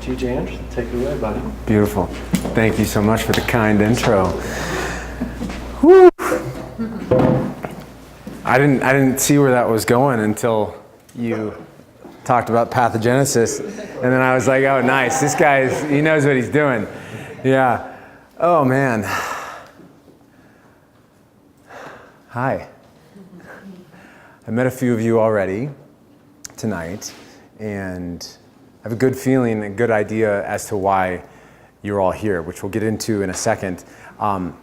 TJ, take it away, buddy. Beautiful. Thank you so much for the kind intro. Whew. I didn't see where that was going until you talked about pathogenesis, and then I was like, oh, nice. This guy, he knows what he's doing. Yeah. Oh, man. Hi. I met a few of you already tonight, and I have a good feeling, a good idea as to why you're all here, which we'll get into in a second. But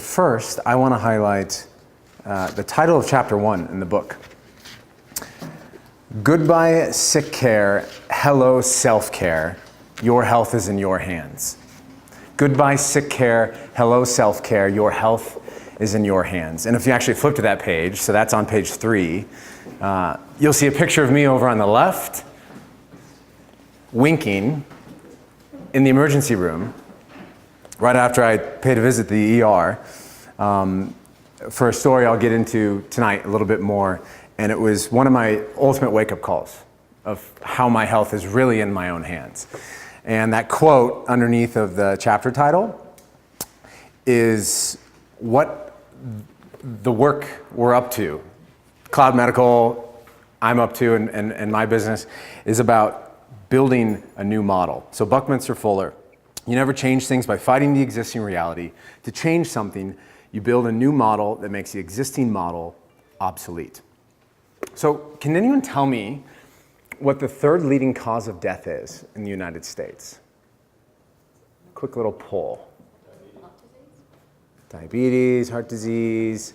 first, I want to highlight the title of chapter 1 in the book. Goodbye sick care, hello self-care, your health is in your hands. Goodbye sick care, hello self-care, your health is in your hands. And if you actually flip to that page, so that's on page 3, you'll see a picture of me over on the left, winking in the emergency room, right after I paid a visit to the ER, for a story I'll get into tonight a little bit more. And it was one of my ultimate wake-up calls of how my health is really in my own hands. And that quote underneath of the chapter title is what the work we're up to, Cloud Medical, I'm up to, and my business is about building a new model. So Buckminster Fuller, you never change things by fighting the existing reality. To change something, you build a new model that makes the existing model obsolete. So can anyone tell me what the third leading cause of death is in the United States? Quick little poll. Diabetes, heart disease,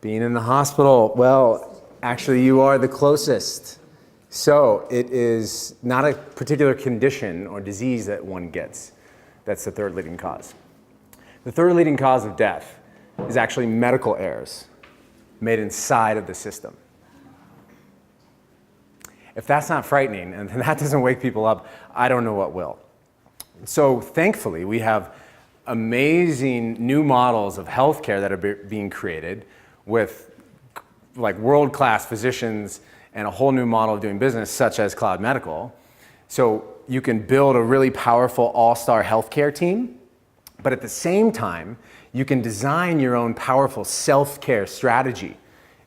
being in the hospital. Well, actually you are the closest. So it is not a particular condition or disease that one gets. That's the third leading cause. The third leading cause of death is actually medical errors made inside of the system. If that's not frightening and that doesn't wake people up, I don't know what will. So thankfully, we have amazing new models of healthcare that are being created with like world-class physicians and a whole new model of doing business, such as Cloud Medical. So you can build a really powerful all-star healthcare team, but at the same time, you can design your own powerful self-care strategy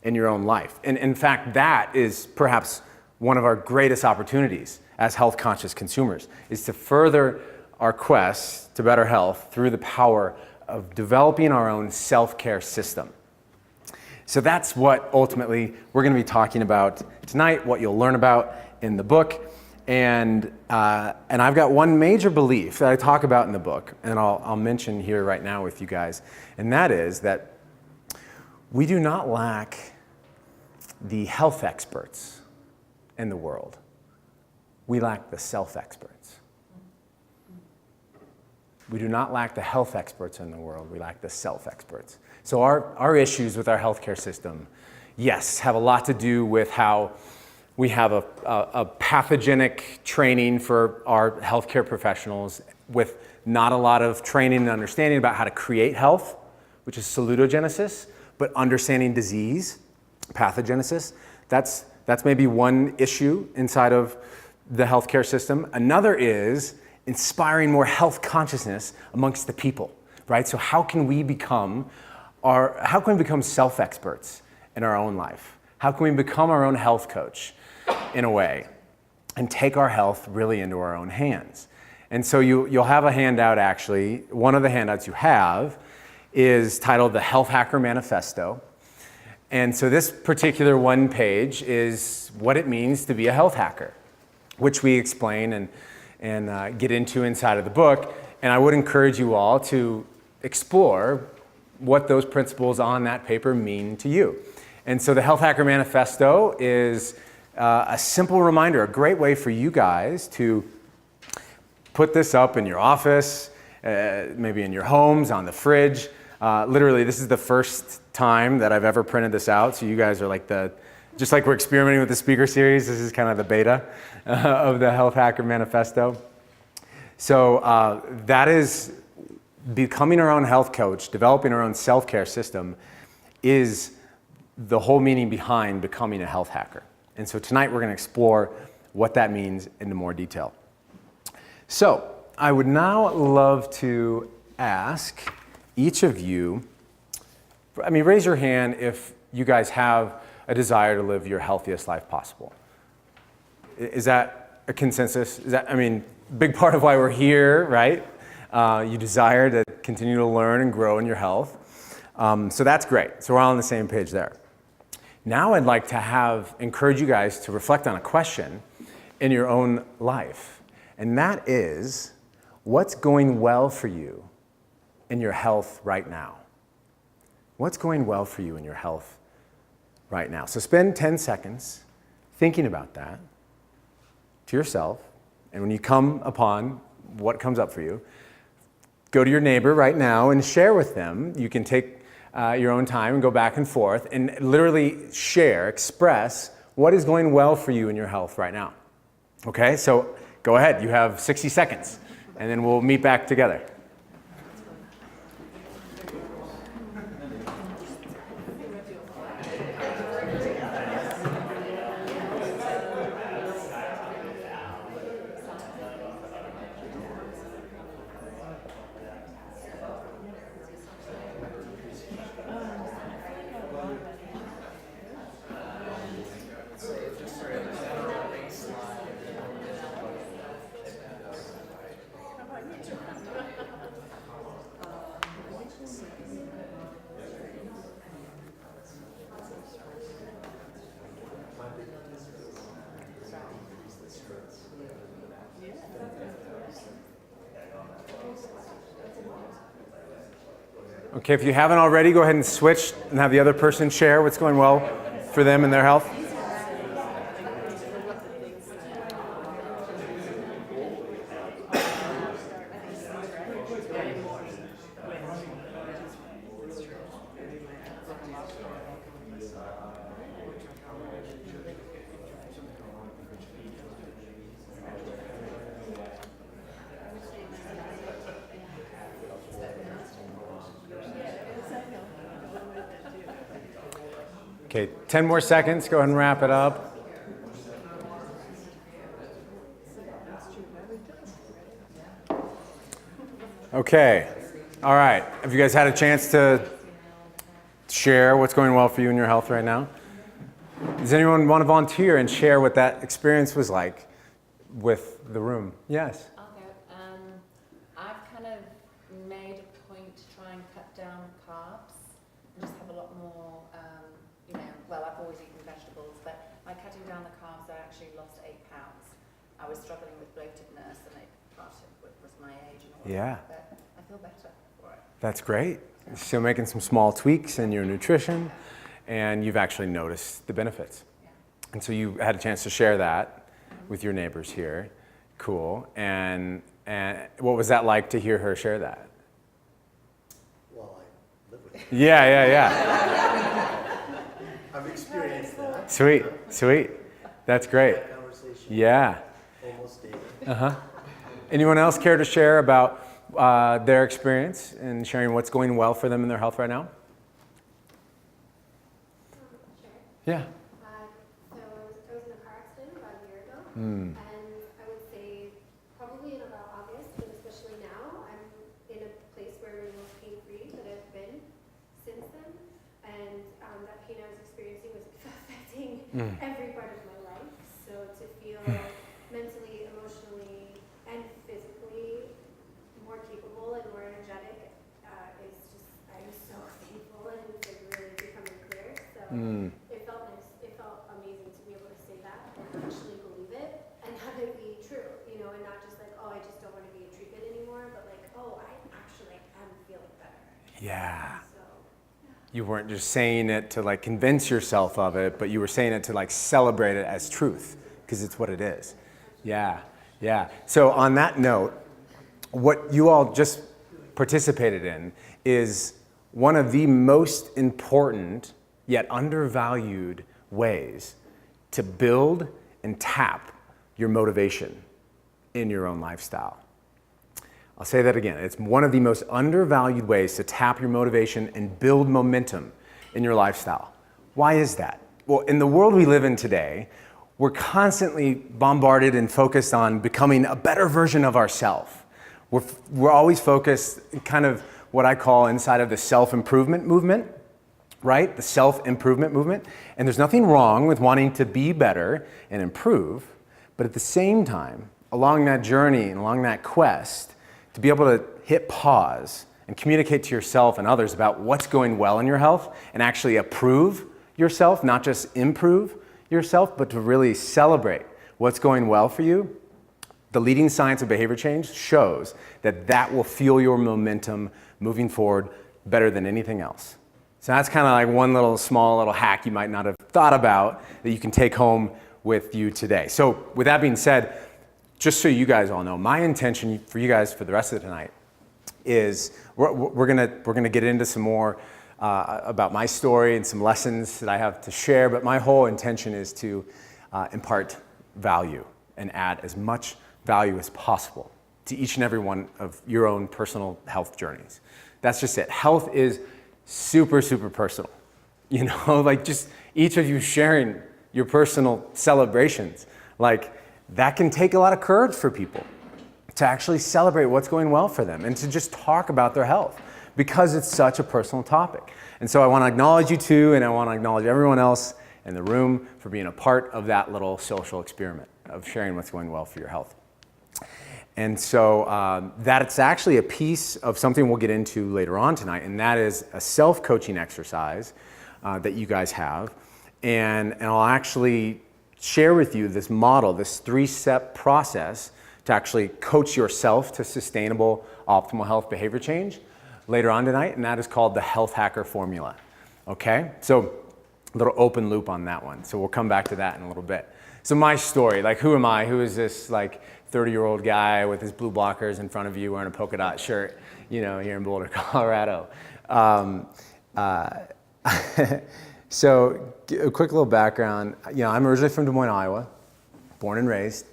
in your own life. And in fact, that is perhaps one of our greatest opportunities as health-conscious consumers, is to further our quest to better health through the power of developing our own self-care system. So that's what ultimately we're going to be talking about tonight, what you'll learn about in the book. And I've got one major belief that I talk about in the book, and I'll mention here right now with you guys, and that is that we do not lack the health experts in the world. We lack the self-experts. We do not lack the health experts in the world. We lack the self-experts. So our issues with our healthcare system, yes, have a lot to do with how we have a pathogenic training for our healthcare professionals with not a lot of training and understanding about how to create health, which is salutogenesis, but understanding disease, pathogenesis. That's maybe one issue inside of the healthcare system. Another is inspiring more health consciousness amongst the people, right? So how can we become self-experts in our own life? How can we become our own health coach in a way and take our health really into our own hands? And so you'll have a handout actually. One of the handouts you have is titled The Health Hacker Manifesto. And so this particular one page is what it means to be a health hacker, which we explain and get into inside of the book. And I would encourage you all to explore what those principles on that paper mean to you. And so the Health Hacker Manifesto is a simple reminder, a great way for you guys to put this up in your office, maybe in your homes, on the fridge. Literally, this is the first time that I've ever printed this out, so you guys are like just like we're experimenting with the speaker series, this is kind of the beta of the Health Hacker Manifesto. So that is becoming our own health coach, developing our own self-care system is the whole meaning behind becoming a health hacker. And so tonight we're going to explore what that means into more detail. So I would now love to ask each of you, raise your hand if you guys have a desire to live your healthiest life possible. Is that a consensus? Is that, big part of why we're here, right? You desire to continue to learn and grow in your health. So that's great. So we're all on the same page there. Now I'd like to encourage you guys to reflect on a question in your own life. And that is, what's going well for you in your health right now? What's going well for you in your health right now? So spend 10 seconds thinking about that to yourself. And when you come upon what comes up for you, go to your neighbor right now and share with them. You can take your own time and go back and forth and literally express what is going well for you in your health right now. Okay, so go ahead. You have 60 seconds, and then we'll meet back together. Okay, if you haven't already, go ahead and switch and have the other person share what's going well for them and their health. Okay, 10 more seconds. Go ahead and wrap it up. Okay, all right. Have you guys had a chance to share what's going well for you in your health right now? Does anyone want to volunteer and share what that experience was like with the room? Yes. I've kind of made a point to try and cut down carbs and just have a lot more, I've always eaten vegetables, but by cutting down the carbs, I actually lost 8 pounds. I was struggling with bloatedness, and part of it was my age and all that, but I feel better for it. That's great. So making some small tweaks in your nutrition, and you've actually noticed the benefits. Yeah. And so you had a chance to share that with your neighbors here. Cool. And what was that like to hear her share that? Well, I live with it. Yeah. I've experienced that. Sweet. That's great. That conversation. Yeah. Almost daily. Anyone else care to share about their experience and sharing what's going well for them in their health right now? Sure. Yeah. So I was in a car accident about a year ago, and I would say probably in about August, but especially now, I'm in a place where I'm the most pain-free that I've been since then, and that pain I was experiencing was affecting every part of my life. So to feel mentally, emotionally, and physically more capable and more energetic is just, I'm so thankful, and it's like really becoming clear. So it felt nice. It felt amazing to be able to say that and actually believe it and have it be true, and not just like, oh, I just don't want to be a treatment anymore, but like, oh, I actually am feeling better. Yeah. So, You weren't just saying it to like convince yourself of it, but you were saying it to like celebrate it as truth, because it's what it is. Yeah. So on that note, what you all just participated in is one of the most important yet undervalued ways to build and tap your motivation in your own lifestyle. I'll say that again. It's one of the most undervalued ways to tap your motivation and build momentum in your lifestyle. Why is that? Well, in the world we live in today, we're constantly bombarded and focused on becoming a better version of ourselves. We're always focused kind of what I call inside of the self-improvement movement, right? The self-improvement movement. And there's nothing wrong with wanting to be better and improve, but at the same time, along that journey and along that quest, to be able to hit pause and communicate to yourself and others about what's going well in your health and actually approve yourself, not just improve yourself, but to really celebrate what's going well for you. The leading science of behavior change shows that that will fuel your momentum moving forward better than anything else. So that's kind of like one little small little hack you might not have thought about that you can take home with you today. So with that being said, just so you guys all know, my intention for you guys for the rest of the night is we're gonna get into some more about my story and some lessons that I have to share, but my whole intention is to impart value and add as much value as possible to each and every one of your own personal health journeys. That's just it. Health is super, super personal. You know, like just each of you sharing your personal celebrations, like that can take a lot of courage for people to actually celebrate what's going well for them and to just talk about their health because it's such a personal topic. And so I want to acknowledge you too, and I want to acknowledge everyone else in the room for being a part of that little social experiment of sharing what's going well for your health. And so that's actually a piece of something we'll get into later on tonight, and that is a self-coaching exercise that you guys have. And I'll actually share with you this model, this 3-step process to actually coach yourself to sustainable, optimal health behavior change later on tonight, and that is called the Health Hacker Formula. Okay? So a little open loop on that one. So we'll come back to that in a little bit. So my story, like who am I? Who is this like 30-year-old guy with his blue blockers in front of you wearing a polka dot shirt, you know, here in Boulder, Colorado? So a quick little background. You know, I'm originally from Des Moines, Iowa, born and raised.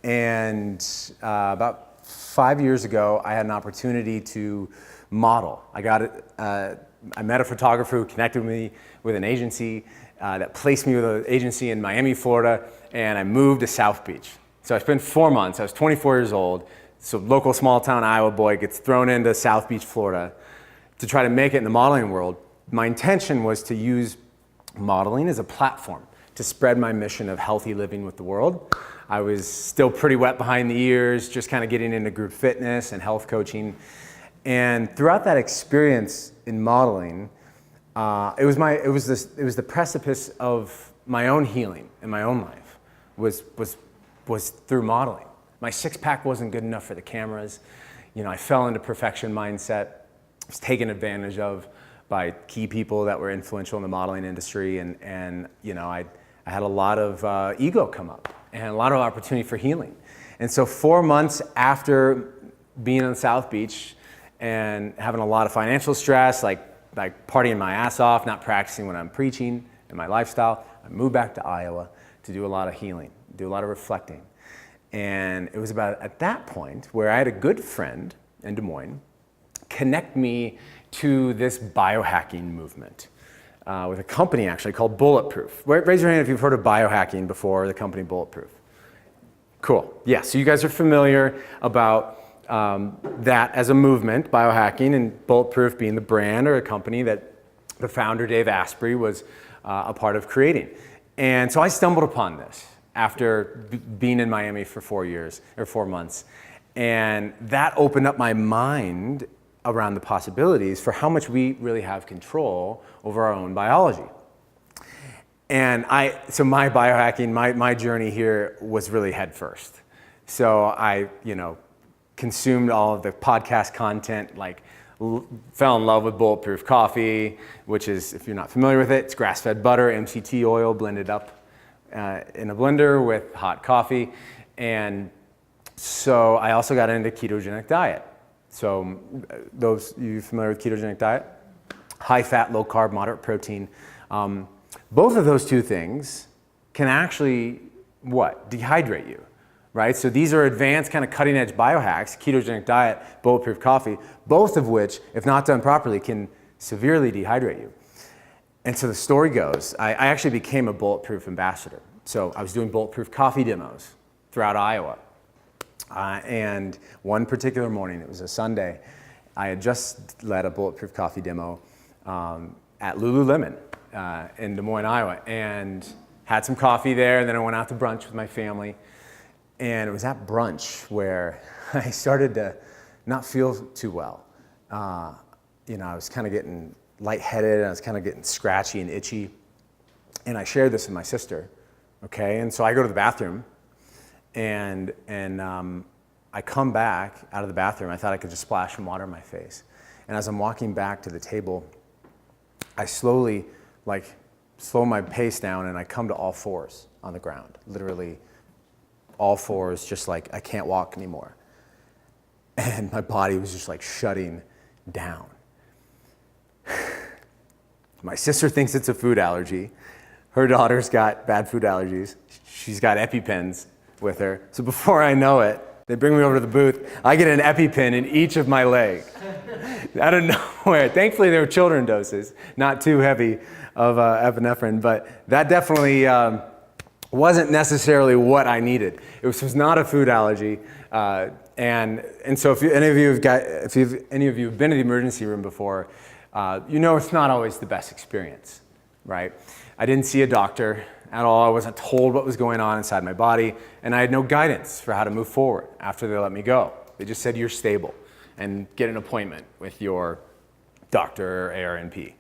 And about 5 years ago, I had an opportunity to model. I met a photographer who connected me with an agency that placed me with an agency in Miami, Florida, and I moved to South Beach. So I spent 4 months. I was 24 years old. So local small town Iowa boy gets thrown into South Beach, Florida to try to make it in the modeling world. My intention was to use modeling as a platform to spread my mission of healthy living with the world. I was still pretty wet behind the ears, just kind of getting into group fitness and health coaching. And throughout that experience in modeling, it was the precipice of my own healing in my own life was through modeling. My six-pack wasn't good enough for the cameras. You know, I fell into perfection mindset. I was taken advantage of by key people that were influential in the modeling industry, and you know, I had a lot of ego come up and a lot of opportunity for healing. And so 4 months after being on South Beach and having a lot of financial stress, like partying my ass off, not practicing what I'm preaching in my lifestyle, I moved back to Iowa to do a lot of healing, do a lot of reflecting. And it was about at that point where I had a good friend in Des Moines connect me to this biohacking movement with a company actually called Bulletproof. Raise your hand if you've heard of biohacking before, the company Bulletproof. Cool. Yeah, so you guys are familiar about that as a movement, biohacking, and Bulletproof being the brand or a company that the founder, Dave Asprey, was a part of creating. And so I stumbled upon this after being in Miami for 4 months. And that opened up my mind around the possibilities for how much we really have control over our own biology. And so my biohacking, my journey here was really head first. So I, consumed all of the podcast content, fell in love with Bulletproof coffee, which is, if you're not familiar with it, it's grass-fed butter, MCT oil blended up in a blender with hot coffee. And so I also got into ketogenic diet. So those you familiar with ketogenic diet? High fat, low carb, moderate protein. Both of those two things can actually, dehydrate you, right? So these are advanced kind of cutting edge biohacks, ketogenic diet, Bulletproof coffee, both of which, if not done properly, can severely dehydrate you. And so the story goes, I actually became a Bulletproof ambassador. So I was doing bulletproof coffee demos throughout Iowa. And one particular morning, it was a Sunday, I had just led a bulletproof coffee demo at Lululemon in Des Moines, Iowa, and had some coffee there, and then I went out to brunch with my family. And it was at brunch where I started to not feel too well. I was kind of getting lightheaded, and I was kind of getting scratchy and itchy. And I shared this with my sister, okay? And so I go to the bathroom, and I come back out of the bathroom. I thought I could just splash some water in my face. And as I'm walking back to the table, I slowly, slow my pace down, and I come to all fours on the ground, literally all fours, just like I can't walk anymore. And my body was just shutting down. My sister thinks it's a food allergy. Her daughter's got bad food allergies. She's got EpiPens with her. So before I know it, they bring me over to the booth. I get an EpiPen in each of my legs. Out of nowhere. Thankfully, they were children doses, not too heavy of epinephrine, but that definitely wasn't necessarily what I needed. It was not a food allergy. And so if any of you have been to the emergency room before, it's not always the best experience, right? I didn't see a doctor at all. I wasn't told what was going on inside my body, and I had no guidance for how to move forward after they let me go. They just said, you're stable, and get an appointment with your doctor or ARNP.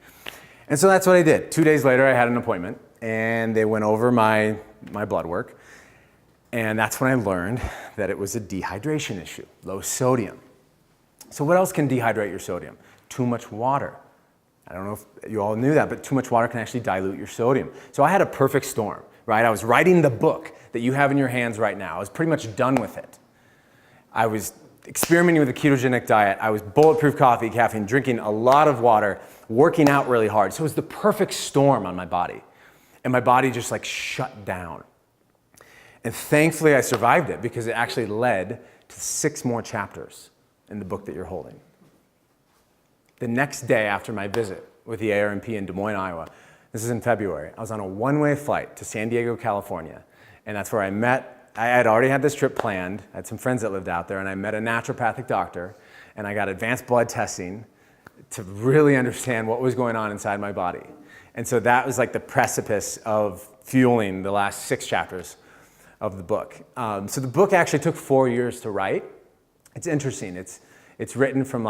And so that's what I did. 2 days later, I had an appointment, and they went over my blood work, and that's when I learned that it was a dehydration issue, low sodium. So what else can dehydrate your sodium? Too much water. I don't know if you all knew that, but too much water can actually dilute your sodium. So I had a perfect storm, right? I was writing the book that you have in your hands right now. I was pretty much done with it. I was experimenting with a ketogenic diet. I was bulletproof coffee, caffeine, drinking a lot of water, working out really hard. So it was the perfect storm on my body. And my body just shut down. And thankfully I survived it because it actually led to 6 more chapters in the book that you're holding. The next day after my visit with the ARNP in Des Moines, Iowa, this is in February, I was on a one-way flight to San Diego, California. And that's where I had already had this trip planned. I had some friends that lived out there, and I met a naturopathic doctor, and I got advanced blood testing to really understand what was going on inside my body. And so that was the precipice of fueling the last 6 chapters of the book. So the book actually took 4 years to write. It's interesting. It's written from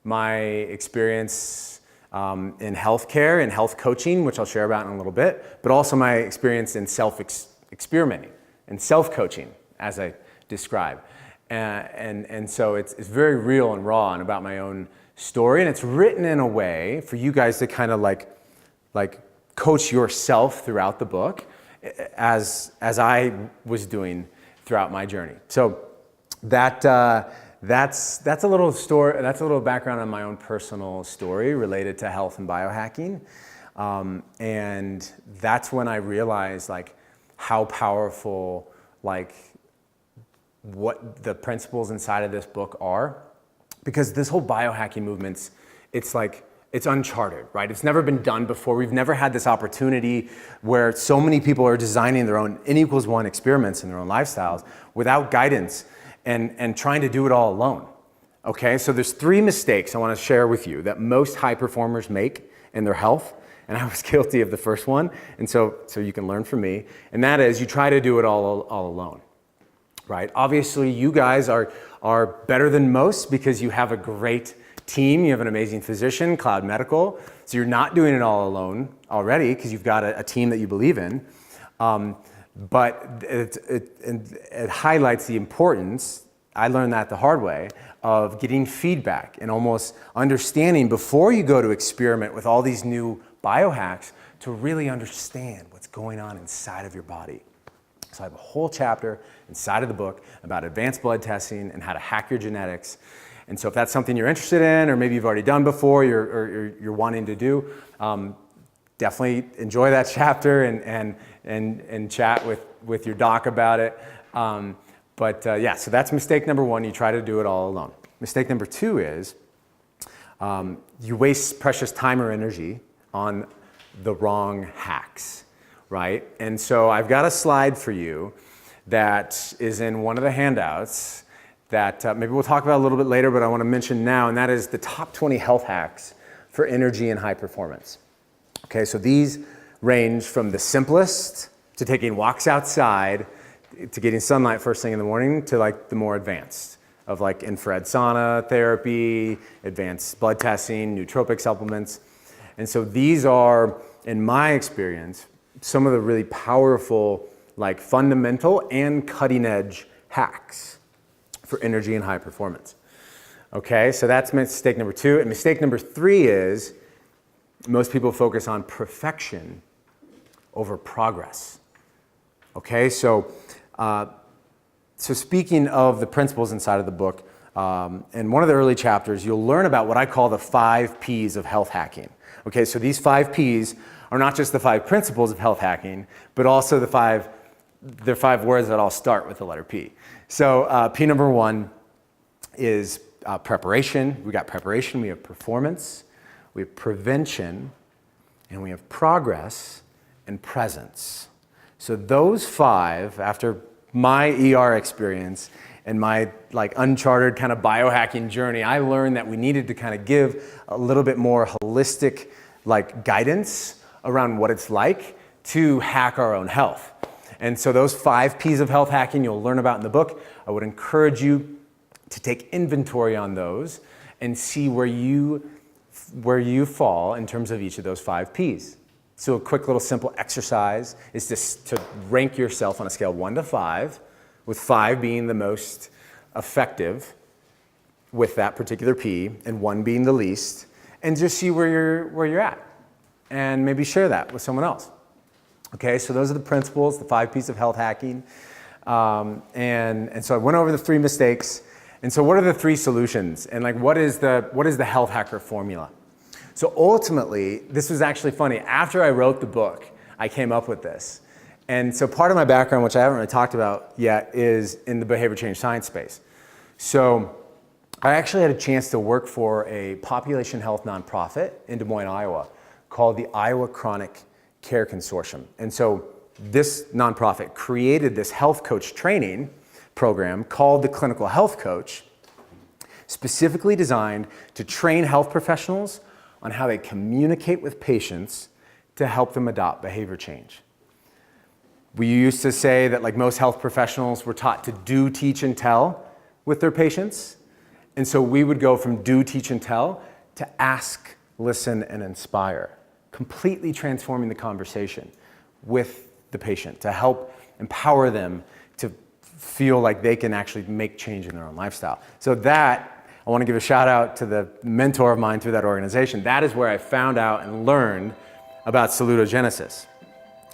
my experience in healthcare and health coaching, which I'll share about in a little bit, but also my experience in self-experimenting and self-coaching, as I describe. And so it's very real and raw and about my own story, and it's written in a way for you guys to kind of coach yourself throughout the book as I was doing throughout my journey. So that's a little story. That's a little background on my own personal story related to health and biohacking, and that's when I realized how powerful what the principles inside of this book are, because this whole biohacking movement, it's uncharted, right? It's never been done before. We've never had this opportunity where so many people are designing their own N=1 experiments in their own lifestyles without guidance and trying to do it all alone. Okay, so there's 3 mistakes I want to share with you that most high performers make in their health, and I was guilty of the first one, and so you can learn from me, and that is you try to do it all alone, right? Obviously, you guys are better than most because you have a great team, you have an amazing physician, Cloud Medical, so you're not doing it all alone already because you've got a team that you believe in. But it highlights the importance, I learned that the hard way, of getting feedback and almost understanding before you go to experiment with all these new biohacks to really understand what's going on inside of your body. So I have a whole chapter inside of the book about advanced blood testing and how to hack your genetics. And so if that's something you're interested in, or maybe you've already done before, you're wanting to do, definitely enjoy that chapter and chat with your doc about it. So that's mistake number 1. You try to do it all alone. Mistake number 2 is you waste precious time or energy on the wrong hacks, right? And so I've got a slide for you that is in one of the handouts that maybe we'll talk about a little bit later, but I want to mention now, and that is the top 20 health hacks for energy and high performance. Okay, so these range from the simplest to taking walks outside to getting sunlight first thing in the morning to like the more advanced of like infrared sauna therapy, advanced blood testing, nootropic supplements. And so these are, in my experience, some of the really powerful, like fundamental and cutting edge hacks for energy and high performance. Okay, so that's mistake number 2. And mistake number 3 is most people focus on perfection over progress. Okay, so speaking of the principles inside of the book, in one of the early chapters, you'll learn about what I call the 5 Ps of health hacking. Okay, so these 5 Ps are not just the 5 principles of health hacking, but also the 5 words that all start with the letter P. So P number 1 is preparation. We got preparation, we have performance, we have prevention, and we have progress and presence. So those 5, after my ER experience and my like uncharted kind of biohacking journey, I learned that we needed to kind of give a little bit more holistic like guidance around what it's like to hack our own health. And so those 5 Ps of health hacking you'll learn about in the book. I would encourage you to take inventory on those and see where you fall in terms of each of those 5 Ps. So a quick little simple exercise is just to rank yourself on a scale of 1 to 5, with 5 being the most effective with that particular P and 1 being the least, and just see where you're at and maybe share that with someone else. Okay, so those are the principles, the 5 Ps of health hacking. And so I went over the 3 mistakes. And so what are the 3 solutions? And like what is the health hacker formula? So ultimately, this was actually funny. After I wrote the book, I came up with this. And so part of my background, which I haven't really talked about yet, is in the behavior change science space. So I actually had a chance to work for a population health nonprofit in Des Moines, Iowa, called the Iowa Chronic Care Consortium. And so this nonprofit created this health coach training program called the Clinical Health Coach, specifically designed to train health professionals on how they communicate with patients to help them adopt behavior change. We used to say that like most health professionals were taught to do, teach, and tell with their patients. And so we would go from do, teach, and tell to ask, listen, and inspire, completely transforming the conversation with the patient to help empower them to feel like they can actually make change in their own lifestyle. So that, I want to give a shout out to the mentor of mine through that organization. That is where I found out and learned about salutogenesis.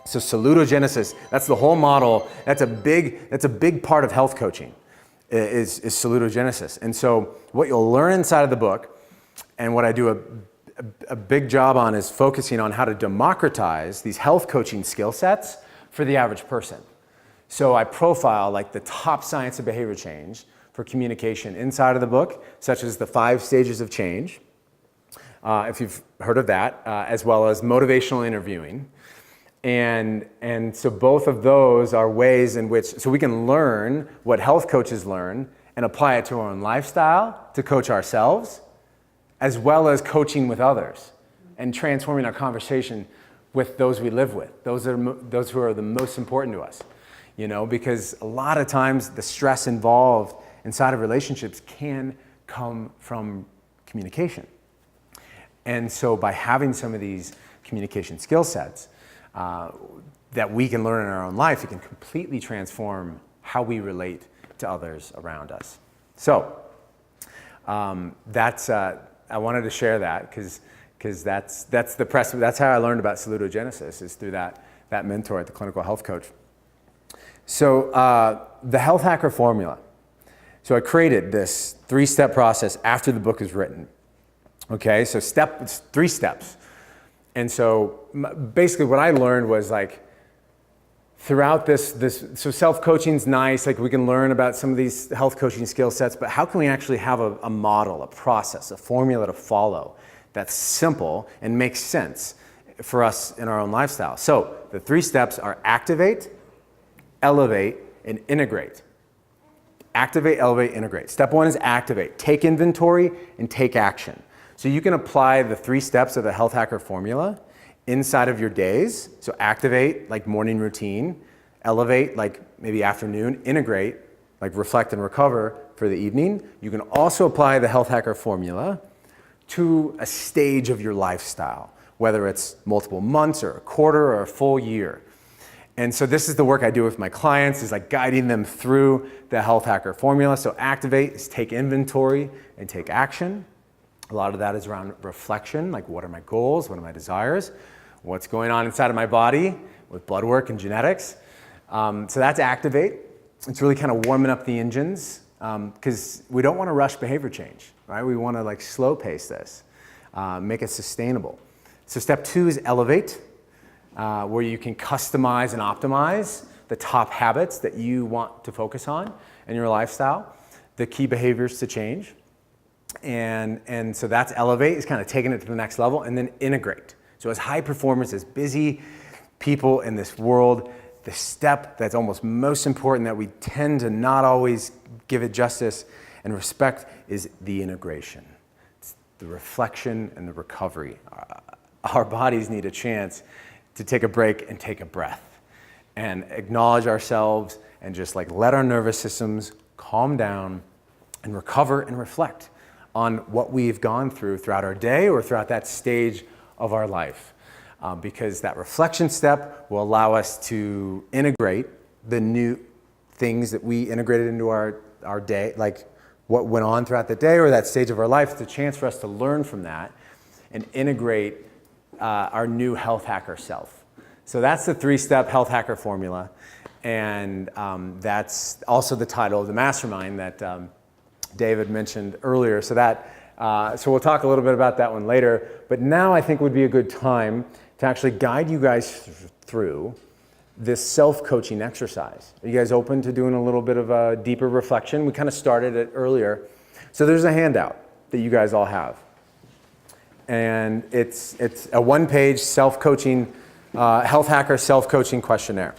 So salutogenesis, that's the whole model. That's a big part of health coaching is salutogenesis. And so what you'll learn inside of the book, and what I do a big job on, is focusing on how to democratize these health coaching skill sets for the average person. So I profile like the top science of behavior change for communication inside of the book, such as the 5 stages of change, if you've heard of that, as well as motivational interviewing. And so both of those are ways in which, so we can learn what health coaches learn and apply it to our own lifestyle to coach ourselves, as well as coaching with others and transforming our conversation with those we live with, those who are the most important to us. You know, because a lot of times the stress involved inside of relationships can come from communication. And so by having some of these communication skill sets that we can learn in our own life, it can completely transform how we relate to others around us. So I wanted to share that because that's how I learned about salutogenesis, is through that mentor at the Clinical Health Coach. So the Health Hacker Formula. So I created this 3-step process after the book is written. Okay, so it's 3 steps. And so basically what I learned was like, throughout this, so self-coaching's nice, like we can learn about some of these health coaching skill sets, but how can we actually have a model, a process, a formula to follow that's simple and makes sense for us in our own lifestyle. So the 3 steps are activate, elevate, and integrate. Activate, elevate, integrate. Step 1 is activate. Take inventory and take action. So you can apply the 3 steps of the Health Hacker formula inside of your days. So activate, like morning routine. Elevate, like maybe afternoon. Integrate, like reflect and recover for the evening. You can also apply the Health Hacker formula to a stage of your lifestyle, whether it's multiple months or a quarter or a full year. And so this is the work I do with my clients, is like guiding them through the Health Hacker formula. So activate is take inventory and take action. A lot of that is around reflection, like what are my goals, what are my desires, what's going on inside of my body with blood work and genetics. So that's activate. It's really kind of warming up the engines, because we don't want to rush behavior change, right? We want to like slow pace this, make it sustainable. So step 2 is elevate, where you can customize and optimize the top habits that you want to focus on in your lifestyle, the key behaviors to change. And so that's elevate, is kind of taking it to the next level, and then integrate. So as high performers, as busy people in this world, the step that's almost most important that we tend to not always give it justice and respect is the integration. It's the reflection and the recovery. Our bodies need a chance to take a break and take a breath and acknowledge ourselves and just like let our nervous systems calm down and recover and reflect on what we've gone throughout our day or throughout that stage of our life. Because that reflection step will allow us to integrate the new things that we integrated into our day, like what went on throughout the day or that stage of our life. It's a chance for us to learn from that and integrate our new Health Hacker self. So that's the 3-step Health Hacker formula. And that's also the title of the mastermind that David mentioned earlier. So we'll talk a little bit about that one later. But now I think would be a good time to actually guide you guys through this self-coaching exercise. Are you guys open to doing a little bit of a deeper reflection? We kind of started it earlier. So there's a handout that you guys all have. And it's a 1-page self-coaching, Health Hacker self-coaching questionnaire.